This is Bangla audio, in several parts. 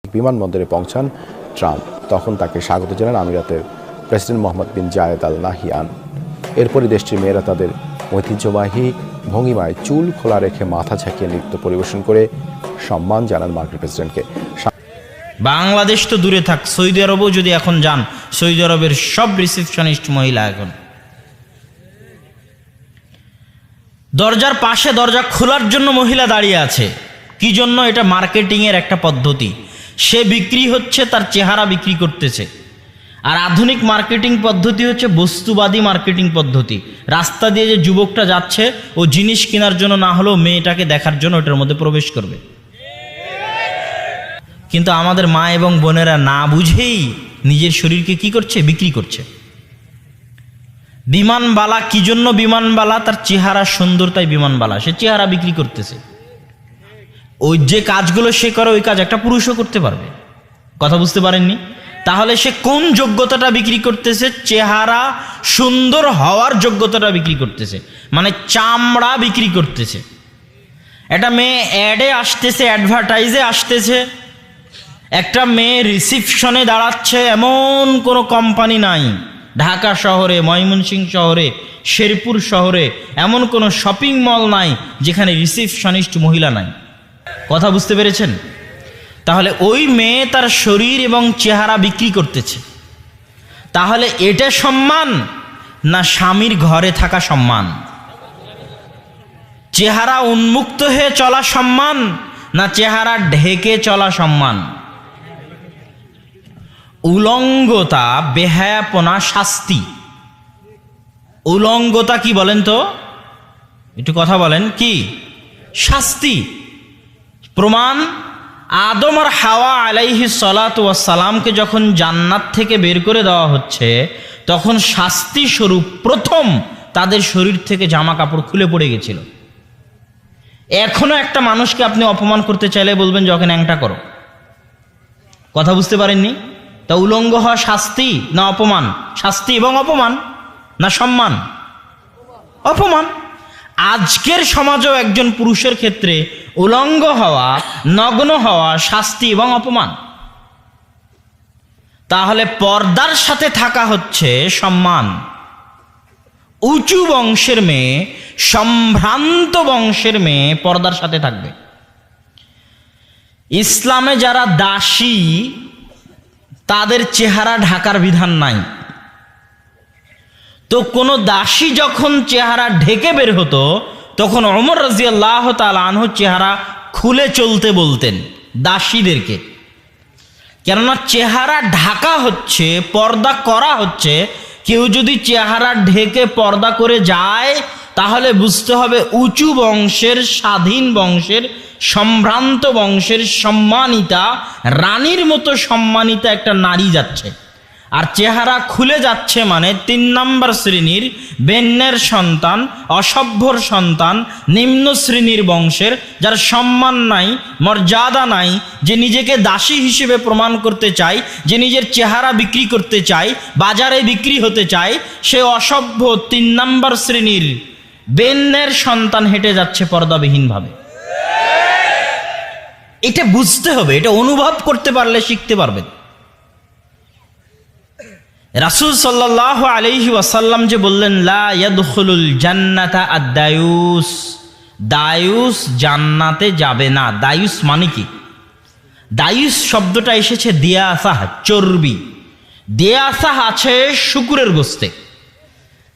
বিমানবন্দরে পৌঁছান ট্রাম্প। তখন তাকে স্বাগত জানান আমিরাতের প্রেসিডেন্ট মোহাম্মদ বিন জায়েদ আল নাহিয়ান। এরপরই দেশটির মেয়েরা তাদের ঐতিহ্যবাহী ভঙ্গিমায় চুল খোলা রেখে মাথা ঝাঁকিয়ে নৃত্য পরিবেশন করে সম্মান জানান মার্কিন প্রেসিডেন্টকে। বাংলাদেশ তো দূরে থাক, সৌদি আরবও যদি এখন যান, সৌদি আরবের সব রিসেপশনিস্ট মহিলা এখন দরজার পাশে দরজা খোলার জন্য মহিলা দাঁড়িয়ে আছে। কি জন্য? এটা মার্কেটিংয়ের একটা পদ্ধতি। সে বিক্রি হচ্ছে, তার চেহারা বিক্রি করতেছে। আর আধুনিক মার্কেটিং পদ্ধতি হচ্ছে বস্তুবাদী মার্কেটিং পদ্ধতি। রাস্তা দিয়ে যে যুবকটা যাচ্ছে, ও জিনিস কেনার জন্য না হলেও মেয়েটাকে দেখার জন্য ওটার মধ্যে প্রবেশ করবে। কিন্তু আমাদের মা এবং বোনেরা না বুঝেই নিজের শরীরকে কি করছে? বিক্রি করছে। বিমানবালা কি জন্য বিমানবালা? তার চেহারা সুন্দর, তাই বিমানবালা। সে চেহারা বিক্রি করতেছে। ওই যে কাজগুলো সে করে, ওই কাজ একটা পুরুষও করতে পারবে। কথা বুঝতে পারেননি? তাহলে সে কোন যোগ্যতাটা বিক্রি করতেছে? চেহারা সুন্দর হওয়ার যোগ্যতাটা বিক্রি করতেছে, মানে চামড়া বিক্রি করতেছে। একটা মেয়ে অ্যাডে আসতেছে, অ্যাডভার্টাইজে আসতেছে, একটা মেয়ে রিসিপশনে দাঁড়াচ্ছে, এমন কোনো কোম্পানি নাই ঢাকা শহরে, ময়মনসিংহ শহরে, শেরপুর শহরে, এমন কোনো শপিং মল নাই যেখানে রিসিপশনিস্ট মহিলা নাই। কথা বুঝতে পেরেছেন? তাহলে ওই মেয়ে তার শরীর এবং চেহারা বিক্রি করতেছে। তাহলে এটা সম্মান না স্বামীর ঘরে থাকা সম্মান? চেহারা উন্মুক্ত হয়ে চলা সম্মান না চেহারা ঢেকে চলা সম্মান? উলঙ্গতা, বেহায়াপনা শাস্তি। উলঙ্গতা কি বলেন তো? একটু কথা বলেন, কি শাস্তি? প্রমাণ, আদম আর হাওয়া আলাইহিস সালাতু ওয়াস সালামকে যখন জান্নাত থেকে বের করে দেওয়া হচ্ছে, তখন শাস্তি স্বরূপ প্রথম তাদের শরীর থেকে জামা কাপড় খুলে পড়ে গেছিল। এখনো একটা মানুষকে আপনি অপমান করতে চাইলে বলবেন যে ওকে ন্যাংটা করো। কথা বুঝতে পারেননি? তা উলঙ্গ হওয়া শাস্তি না অপমান? শাস্তি এবং অপমান না সম্মান? অপমান। আজকের সমাজেও একজন পুরুষের ক্ষেত্রে উলঙ্গ হওয়া, নগ্ন হওয়া শাস্তি এবং অপমান। তাহলে পর্দার সাথে থাকা হচ্ছে সম্মান। উঁচু বংশের মেয়ে, সম্ভ্রান্ত বংশের মেয়ে পর্দার সাথে থাকবে। ইসলামে যারা দাসী, তাদের চেহারা ঢাকার বিধান নাই। তো কোনো দাসী যখন চেহারা ঢেকে বের হতো, তখন ওমর রাদিয়াল্লাহু তাআলা আনহু চেহারা খুলে চলতে বলতেন দাসীদেরকে। কেননা চেহারা ঢাকা হচ্ছে, পর্দা করা হচ্ছে। কেউ যদি চেহারা ঢেকে পর্দা করে যায়, তাহলে বুঝতে হবে উঁচু বংশের, স্বাধীন বংশের, সম্ভ্রান্ত বংশের সম্মানিতা, রানীর মতো সম্মানিতা একটা নারী যাচ্ছে। আর চেহারা খুলে যাচ্ছে মানে ৩ নম্বর শ্রেণীর বেন্নের সন্তান, অসভ্যর সন্তান, নিম্ন শ্রেণীর বংশের, যার সম্মান নাই, মর্যাদা নাই, যে নিজেকে দাসী হিসেবে প্রমাণ করতে চায়, যে নিজের চেহারা বিক্রি করতে চায়, বাজারে বিক্রি হতে চায়, সে অসভ্য ৩ নম্বর শ্রেণীর বেন্নের সন্তান হেঁটে যাচ্ছে পর্দাবিহীনভাবে। এটা বুঝতে হবে, এটা অনুভব করতে পারলে শিখতে পারবেন। রাসূল সাল্লাল্লাহু আলাইহি ওয়াসাল্লাম যে বললেন, লা ইয়াদখুলুল জান্নাতা আদ-দায়ুস, দায়ুস জান্নাতে যাবে না। দায়ুস মানে কি? দায়ুস শব্দটা এসেছে দিয়াসাহ, চর্বি। দিয়াসাহ আছে শুকুরের গোস্তে,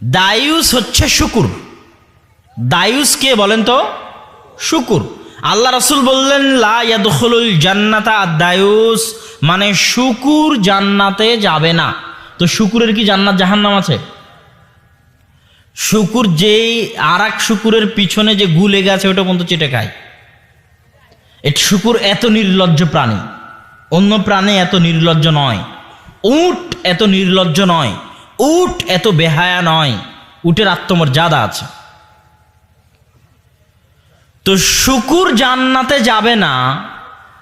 দায়ুস হচ্ছে শুকুর। দায়ুস কে বলেন তো? শুকুর। আল্লাহ রাসূল বললেন, লা ইয়াদখুলুল জান্নাতা আদ-দায়ুস, মানে শুকুর জান্নাতে যাবে না। তো শুকুরের কি জান্নাত জাহান্নাম আছে? শুকুর যেই আর এক শুকুরের পিছনে যে গু লেগে আছে, ওটা পর্যন্ত চেটে খায়। এই শুকুর এত নির্লজ্জ প্রাণী, অন্য প্রাণী এত নির্লজ্জ নয়। উট এত নির্লজ্জ নয়, উট এত বেহায়া নয়, উটের আত্মমর্যাদা আছে। তো শুকুর জান্নাতে যাবে না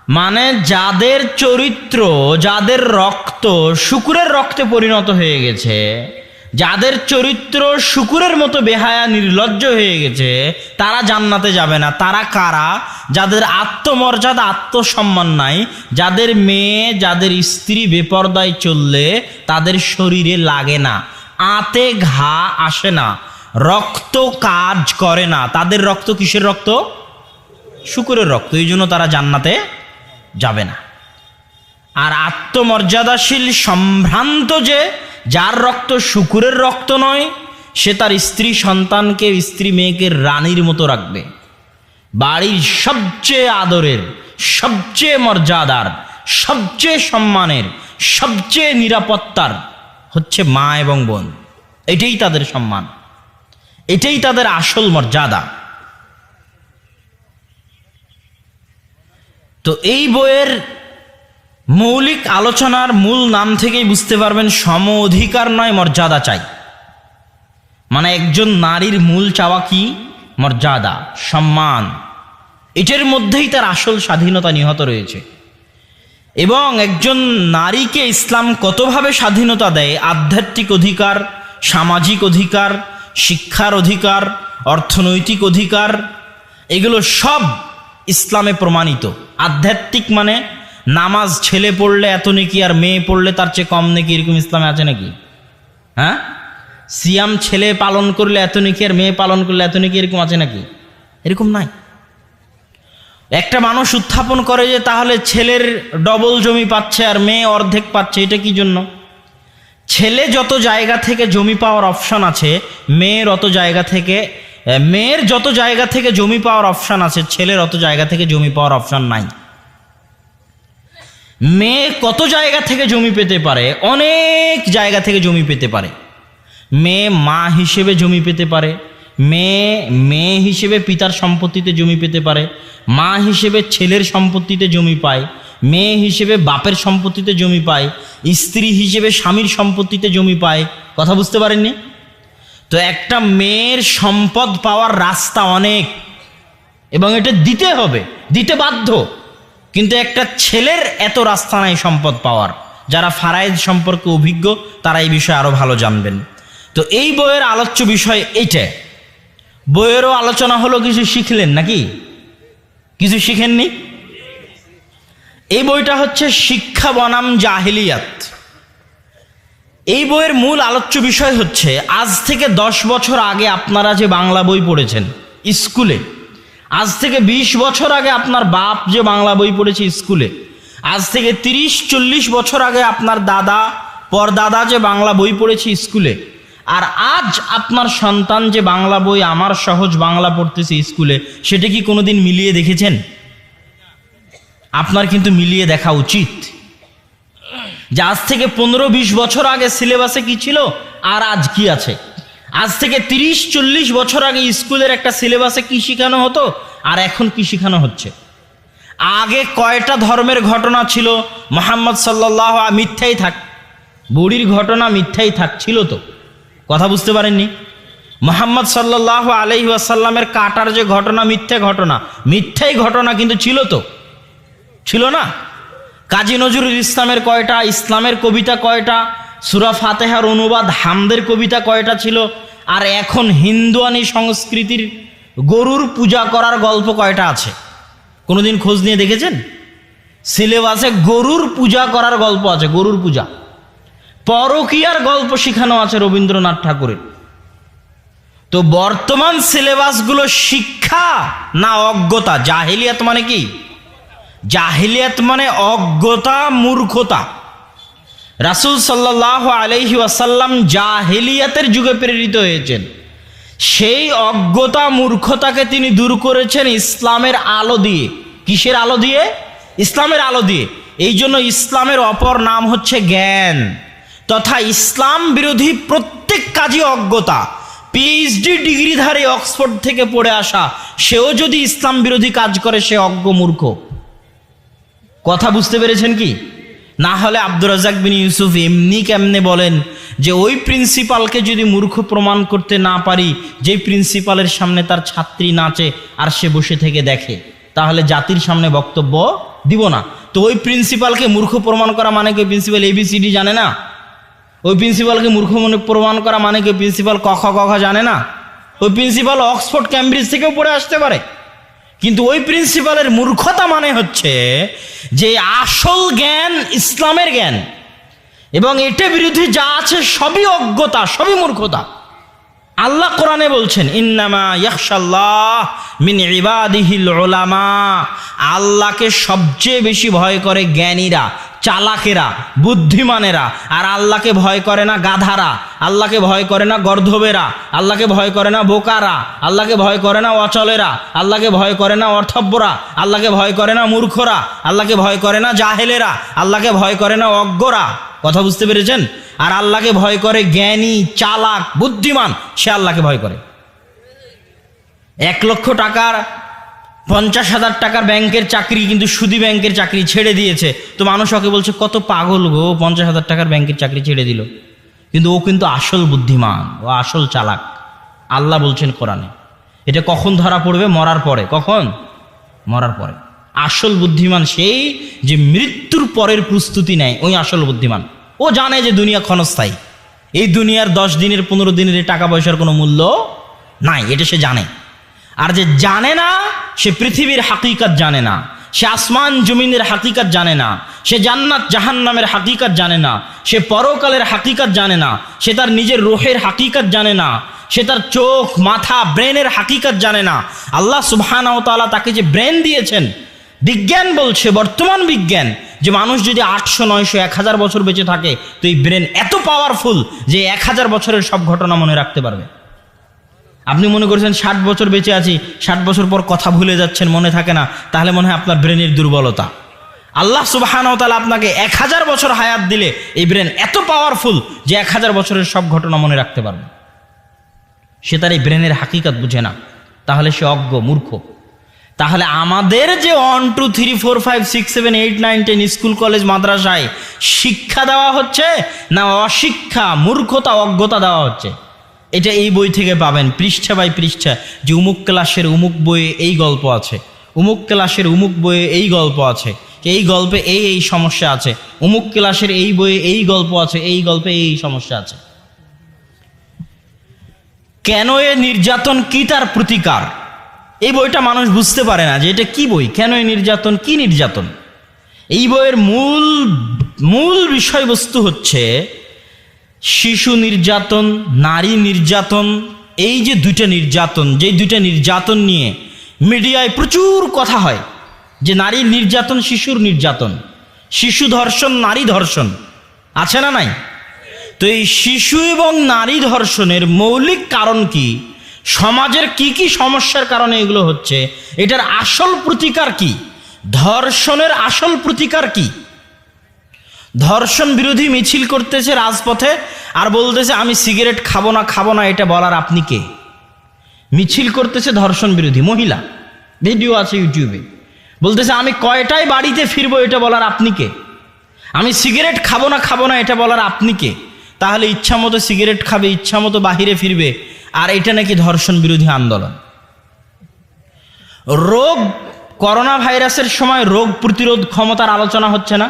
মানে যাদের চরিত্র, যাদের রক্ত শুকুরের রক্তে পরিণত হয়ে গেছে, যাদের চরিত্র শুকুরের মতো বেহায়া নির্লজ্জ হয়ে গেছে তারা জান্নাতে যাবে না। তারা কারা? যাদের আত্মমর্যাদা আত্মসম্মান নাই, যাদের মেয়ে যাদের স্ত্রী বেপরদায় চললে তাদের শরীরে লাগে না, আঁতে ঘা আসে না, রক্ত কাজ করে না, তাদের রক্ত কিসের রক্ত? শুকুরের রক্ত, এই জন্য তারা জান্নাতে যাবে না। আর আত্মমর্যাদাশীল সম্ভ্রান্ত যে যার রক্ত শুকুরের রক্ত নয়, সে তার স্ত্রী সন্তানকে, স্ত্রী মেয়েকে রানীর মতো রাখবে। বাড়ির সবচেয়ে আদরের, সবচেয়ে মর্যাদার, সবচেয়ে সম্মানের, সবচেয়ে নিরাপত্তার হচ্ছে মা এবং বোন। এটাই তাদের সম্মান, এটাই তাদের আসল মর্যাদা। তো এই বইয়ের মৌলিক আলোচনার মূল নাম থেকেই বুঝতে পারবেন সম অধিকার নয়, মর্যাদা চাই। মানে একজন নারীর মূল চাওয়া কি? মর্যাদা, সম্মান। এটার মধ্যেই তার আসল স্বাধীনতা নিহত রয়েছে। এবং একজন নারীকে ইসলাম কতভাবে স্বাধীনতা দেয়, আধ্যাত্মিক অধিকার, সামাজিক অধিকার, শিক্ষার অধিকার, অর্থনৈতিক অধিকার, এগুলো সব ইসলামে প্রমাণিত। আধ্যাত্মিক মানে নামাজ ছেলে পড়লে এত নেকি আর মেয়ে পড়লে তার চেয়ে কম নেকি, এরকম ইসলামে আছে নাকি? হ্যাঁ, সিয়াম ছেলে পালন করলে এত নেকি আর মেয়ে পালন করলে এত নেকি, এরকম আছে নাকি? এরকম নাই। একটা মানুষ উত্থাপন করে যে তাহলে ছেলের ডবল জমি পাচ্ছে আর মেয়ে অর্ধেক পাচ্ছে, এটা কি জন্য? ছেলে যত জায়গা থেকে জমি পাওয়ার অপশন আছে, মেয়ের যত জায়গা থেকে জমি পাওয়ার অপশন আছে, ছেলের অত জায়গা থেকে জমি পাওয়ার অপশন নাই। মেয়ে কত জায়গা থেকে জমি পেতে পারে? অনেক জায়গা থেকে জমি পেতে পারে। মেয়ে মা হিসেবে জমি পেতে পারে, মেয়ে হিসেবে পিতার সম্পত্তিতে জমি পেতে পারে, মা হিসেবে ছেলের সম্পত্তিতে জমি পায়, মেয়ে হিসেবে বাপের সম্পত্তিতে জমি পায়, স্ত্রী হিসেবে স্বামীর সম্পত্তিতে জমি পায়। কথা বুঝতে পারেননি? তো একটা মেয়ের সম্পদ পাওয়ার রাস্তা অনেক, এবং এটা দিতে হবে, দিতে বাধ্য। কিন্তু একটা ছেলের এত রাস্তা নাই সম্পদ পাওয়ার। যারা ফারায়েজ সম্পর্কে অভিজ্ঞ তারা এই বিষয়ে আরো ভালো জানবেন। তো এই বইয়ের আলোচ্য বিষয় এইটা। বইয়েরও আলোচনা হলো, কিছু শিখলেন নাকি? কিছু শিখেননি? এই বইটা হচ্ছে শিক্ষা বনাম জাহিলিয়াত। এই বইয়ের মূল আলোচ্য বিষয় হচ্ছে, আজ থেকে 10 বছর আগে আপনারা যে বাংলা বই পড়েছেন স্কুলে, আজ থেকে 20 বছর আগে আপনার বাপ যে বাংলা বই পড়েছে স্কুলে, আজ থেকে 30-40 বছর আগে আপনার দাদা পরদাদা যে বাংলা বই পড়েছে স্কুলে, আর আজ আপনার সন্তান যে বাংলা বই আমার সহজ বাংলা পড়তেছে স্কুলে, সেটা কি কোনোদিন মিলিয়ে দেখেছেন? আপনার কিন্তু মিলিয়ে দেখা উচিত যে আজ থেকে 15-20 বছর আগে সিলেবাসে কি ছিল আর আজ কি আছে। আজ থেকে 30-40 বছর আগে স্কুলের একটা সিলেবাসে কি শেখানো হতো আর এখন কি শেখানো হচ্ছে। আগে কয়টা ধর্মের ঘটনা ছিল? মুহাম্মদ সাল্লাল্লাহু মিথ্যাই থাক, বুড়ির ঘটনা মিথ্যাই থাক ছিল তো। কথা বুঝতে পারেননি? মুহাম্মদ সাল্লাল্লাহু আলাইহি ওয়াসাল্লামের কাটার যে ঘটনা মিথ্যাই ঘটনা কিন্তু ছিল তো, ছিল না? কাজী নজরুল ইসলামের কয়টা, ইসলামের কবিতা কয়টা, সূরা ফাতিহার অনুবাদ হামদের কবিতা কয়টা ছিল, আর এখন হিন্দুয়ানি সংস্কৃতির গরুর পূজা করার গল্প কয়টা আছে? কোনোদিন খোঁজ নিয়ে দেখেছেন? সিলেবাসে গরুর পূজা করার গল্প আছে, গরুর পূজা। পরকীয়ার গল্প শেখানো আছে রবীন্দ্রনাথ ঠাকুরের। তো বর্তমান সিলেবাসগুলো শিক্ষা না অজ্ঞতা? জাহিলিয়াত মানে কি? জাহিলিয়াত মানে অজ্ঞতা, মূর্খতা। রাসূল সাল্লাল্লাহু আলাইহি ওয়াসাল্লাম জাহিলিয়াতের যুগে প্রেরিত হয়েছেন। সেই অজ্ঞতা মূর্খতাকে তিনি দূর করেছেন ইসলামের আলো দিয়ে। কিসের আলো দিয়ে? ইসলামের আলো দিয়ে। এই জন্য ইসলামের অপর নাম হচ্ছে জ্ঞান, তথা ইসলাম বিরোধী প্রত্যেক কাজই অজ্ঞতা। পিএইচডি ডিগ্রিধারী অক্সফোর্ড থেকে পড়ে আসা সেও যদি ইসলাম বিরোধী কাজ করে সে অজ্ঞ মূর্খ। কথা বুঝতে পেরেছেন কি? না হলে আব্দুর রাজ্জাক বিন ইউসুফ এমনি কেমনে বলেন যে ওই প্রিন্সিপালকে যদি মূর্খ প্রমাণ করতে না পারি, যে প্রিন্সিপালের সামনে তার ছাত্রী নাচে আর সে বসে থেকে দেখে, তাহলে জাতির সামনে বক্তব্য দিব না। তো ওই প্রিন্সিপালকে মূর্খ প্রমাণ করা মানে কি প্রিন্সিপাল ABCD জানে না? ওই প্রিন্সিপালকে মূর্খ মনে প্রমাণ করা মানে কি প্রিন্সিপাল ক খ জানে না? ওই প্রিন্সিপাল অক্সফোর্ড ক্যামব্রিজ থেকেও পড়ে আসতে পারে, কিন্তু ওই প্রিন্সিপালের মূর্খতা মানে হচ্ছে যে আসল জ্ঞান ইসলামের জ্ঞান, এবং এটা বিরোধী যা আছে সবই অজ্ঞতা, সবই মূর্খতা। আল্লাহ কোরআনে বলছেন ইন্নামা ইয়াখশাল্লাহ মিন ইবাদিহিল উলামা, আল্লাহকে সবচেয়ে বেশি ভয় করে জ্ঞানীরা, চালাকেরা, বুদ্ধিমানেরা। আর আল্লাহকে ভয় করে না গাধারা, আল্লাহকে ভয় করে না গর্ধবেরা, আল্লাহকে ভয় করে না বোকারা, আল্লাহকে ভয় করে না অচলেরা, আল্লাহকে ভয় করে না অর্থব্যরা, আল্লাহকে ভয় করে না মূর্খরা, আল্লাহকে ভয় করে না জাহেলেরা, আল্লাহকে ভয় করে না অজ্ঞরা। কথা বুঝতে পেরেছেন? আর আল্লাহকে ভয় করে জ্ঞানী, চালাক, বুদ্ধিমান, সে আল্লাহকে ভয় করে। 1 লক্ষ টাকার 50,000 টাকার ব্যাংকের চাকরি, কিন্তু সুদী ব্যাংকের চাকরি ছেড়ে দিয়েছে। তো মানুষ ওকে বলছে কত পাগল গো, 50,000 টাকার ব্যাংকের চাকরি ছেড়ে দিল। কিন্তু ও কিন্তু আসল বুদ্ধিমান, ও আসল চালাক। আল্লাহ বলছেন কোরআনে, এটা কখন ধরা পড়বে? মরার পরে। কখন? মরার পরে। আসল বুদ্ধিমান সেই যে মৃত্যুর পরের প্রস্তুতি নেয়, ওই আসল বুদ্ধিমান। ও জানে যে দুনিয়া ক্ষণস্থায়ী, এই দুনিয়ার 10 দিনের 15 দিনের টাকা পয়সার কোনো মূল্য নাই, এটা সে জানে। আর যে জানে না, সে পৃথিবীর হাকিকত জানে না, সে আসমান জমিনের হাকিকত জানে না, সে জান্নাত জাহান্নামের হাকিকত জানে না, সে পরকালের হাকিকত জানে না, সে তার নিজের রূহের হাকিকত জানে না, সে তার চোখ, মাথা, ব্রেনের হাকিকত জানে না। আল্লাহ সুবহানাহু ওয়া তাআলা তাকে যে ব্রেন দিয়েছেন, বিজ্ঞান বলছে, বর্তমান বিজ্ঞান, যে মানুষ যদি 800, 900, 1000 বছর বেঁচে থাকে, তো এই ব্রেন এত পাওয়ারফুল যে 1000 বছরের সব ঘটনা মনে রাখতে পারবে। আপনি মনে করছেন 60 বছর বেঁচে আছি, 60 বছর পর কথা ভুলে যাচ্ছেন, মনে থাকে না, তাহলে মনে হয় আপনার ব্রেনের দুর্বলতা। আল্লাহ সুবহানাহু ওয়া তাআলা আপনাকে 1000 বছর হায়াত দিলে এই ব্রেন এত পাওয়ারফুল যে 1000 বছরের সব ঘটনা মনে রাখতে পারবে। সে তার এই ব্রেনের হাকিকত বুঝে না, তাহলে সে অজ্ঞ, মূর্খ। তাহলে আমাদের যে 1, 2, 3, 4, 5, 6, 7, 8, 9, 10 স্কুল কলেজ মাদ্রাসায় শিক্ষা দেওয়া হচ্ছে না অশিক্ষা, মূর্খতা, অজ্ঞতা দেওয়া হচ্ছে? এটা এই বই থেকে পাবেন, পৃষ্ঠা বাই পৃষ্ঠা, যে অমুক ক্লাসের অমুক বইয়ে এই গল্প আছে, অমুক ক্লাসের অমুক বইয়ে এই গল্প আছে, এই গল্পে এই এই সমস্যা আছে, অমুক ক্লাসের এই বইয়ে এই গল্প আছে, এই গল্পে এই সমস্যা আছে। কেন এ নির্যাতন, কি তার প্রতিকার, এই বইটা মানুষ বুঝতে পারে না যে এটা কি বই, কেন এ নির্যাতন, কি নির্যাতন। এই বইয়ের মূল বিষয়বস্তু হচ্ছে শিশু নির্যাতন, নারী নির্যাতন। এই যে দুইটা নির্যাতন, যে দুইটা নির্যাতন নিয়ে মিডিয়ায় প্রচুর কথা হয়, যে নারীর নির্যাতন, শিশুর নির্যাতন, শিশু ধর্ষণ, নারী ধর্ষণ, আছে না নাই? তো এই শিশু এবং নারী ধর্ষণের মৌলিক কারণ কি, সমাজের কি কি সমস্যার কারণে এগুলো হচ্ছে, এটার আসল প্রতিকার কি, ধর্ষণের আসল প্রতিকার কি? ধর্ষণ বিরোধী মিছিল করতেছে রাজপথে, আর বলতেছে আমি সিগারেট খাবো না, এটা বলার আপনি কে? মিছিল করতেছে ধর্ষণ বিরোধী মহিলা, ভিডিও আছে ইউটিউবে, বলতেছে আমি কয়টায় বাড়িতে ফিরবো, এটা বলার আপনি কে? আমি সিগারেট খাবো না, এটা বলার আপনি কে? তাহলে ইচ্ছা মতো সিগারেট খাবে, ইচ্ছা মতো বাহিরে ফিরবে, আর এটা নাকি ধর্ষণ বিরোধী আন্দোলন। রোগ, করোনা ভাইরাসের সময় রোগ প্রতিরোধ ক্ষমতার আলোচনা হচ্ছে না?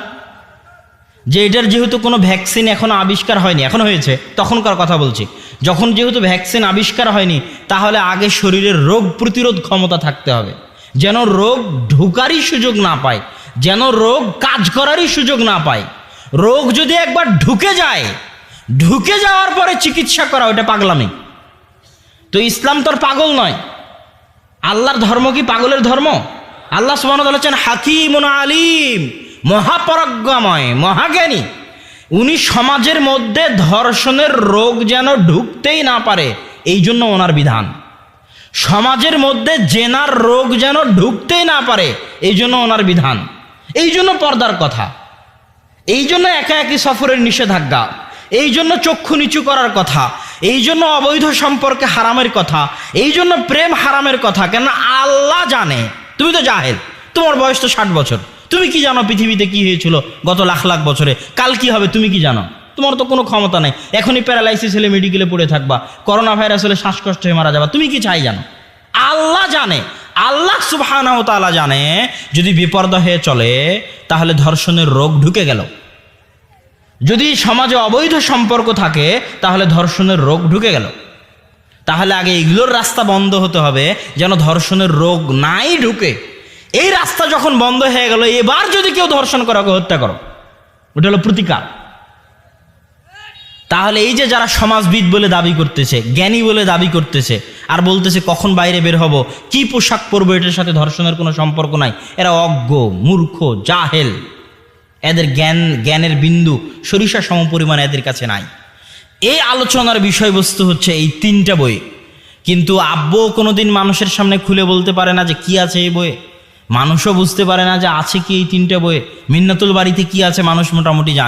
যে এটার যেহেতু কোনো ভ্যাকসিন এখনো আবিষ্কার হয়নি, এখন হয়েছে, তখনকার কথা বলছি, যখন যেহেতু ভ্যাকসিন আবিষ্কার হয়নি, তাহলে আগে শরীরের রোগ প্রতিরোধ ক্ষমতা থাকতে হবে, যেন রোগ ঢুকারই সুযোগ না পায়, যেন রোগ কাজ করারই সুযোগ না পায়। রোগ যদি একবার ঢুকে যায়, ঢুকে যাওয়ার পরে চিকিৎসা করা, ওটা পাগলামি। তো ইসলাম তো আর পাগল নয়। আল্লাহর ধর্ম কি পাগলের ধর্ম? আল্লাহ সুবহানাহু ওয়া তাআলা বলেছেন হাকিমুন আলিম, মহাপরাজ্ঞাময়, মহাজ্ঞানী। উনি সমাজের মধ্যে ধর্ষণের রোগ যেন ঢুকতেই না পারে, এই জন্য ওনার বিধান। সমাজের মধ্যে জেনার রোগ যেন ঢুকতেই না পারে, এই জন্য ওনার বিধান। এই জন্য পর্দার কথা, এই জন্য একাকী সফরের নিষেধাজ্ঞা, এই জন্য চক্ষু নিচু করার কথা, এই জন্য অবৈধ সম্পর্কে হারামের কথা, এই জন্য প্রেম হারামের কথা। কেন? আল্লাহ জানে, তুমি তো জাহেল, তোমার বয়স তো 60 বছর, তুমি কি জানো পৃথিবীতে কি হয়েছিল গত লাখ লাখ বছরে, কাল কি হবে তুমি কি জানো? তোমার তো কোনো ক্ষমতা নেই। এখনই প্যারালাইসিস হলে মেডিকেলে পড়ে থাকবা, করোনা ভাইরাস হলে শ্বাসকষ্ট হয়ে মারা যাবা, তুমি কি চাই জানো? আল্লাহ জানে, আল্লাহ সুবহানাহু ওয়া তাআলা জানে যদি বিপর্দা হয়ে চলে তাহলে ধর্ষণের রোগ ঢুকে গেল। যদি সমাজে অবৈধ সম্পর্ক থাকে তাহলে ধর্ষণের রোগ ঢুকে গেল। তাহলে আগে এগুলোর রাস্তা বন্ধ হতে হবে যেন ধর্ষণের রোগ নাই ঢুকে। এই রাস্তা যখন বন্ধ হয়ে গেল, এবার যদি কেউ ধর্ষণ করে ওকে হত্যা করো, ওটা হলো প্রতিকার। তাহলে এই যে যারা সমাজবিদ বলে দাবি করতেছে, জ্ঞানী বলে দাবি করতেছে, আর বলতেছে কখন বাইরে বের হব, কি পোশাক পরবো, এটার সাথে ধর্ষণের কোনো সম্পর্ক নাই, এরা অজ্ঞ, মূর্খ, জাহেল। এদের জ্ঞানের বিন্দু সরিষা সমপরিমাণ এদের কাছে নাই। এই আলোচনার বিষয়বস্তু হচ্ছে এই 3টা বই। কিন্তু আব্বু কোনোদিন মানুষের সামনে খুলে বলতে পারে না যে কি আছে এই বইয়ে। মানুষও বুঝতে পারে না যে আছে কি এই 3টে বইয়ে। মিন্নাতুল বাড়িতে কি আছে মানুষ মোটামুটি জানে।